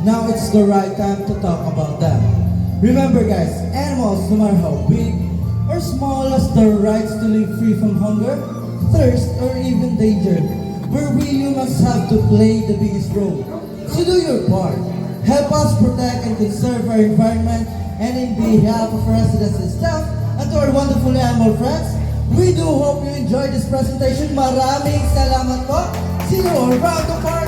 now it's the right time to talk about them. Remember guys, animals, no matter how big or small, has the rights to live free from hunger, thirst, or even danger, where we humans have to play the biggest role. So do your part. Help us protect and conserve our environment, and in behalf of residents and staff, and to our wonderful animal friends, we do hope you enjoyed this presentation. Maraming salamat po. See you around the park.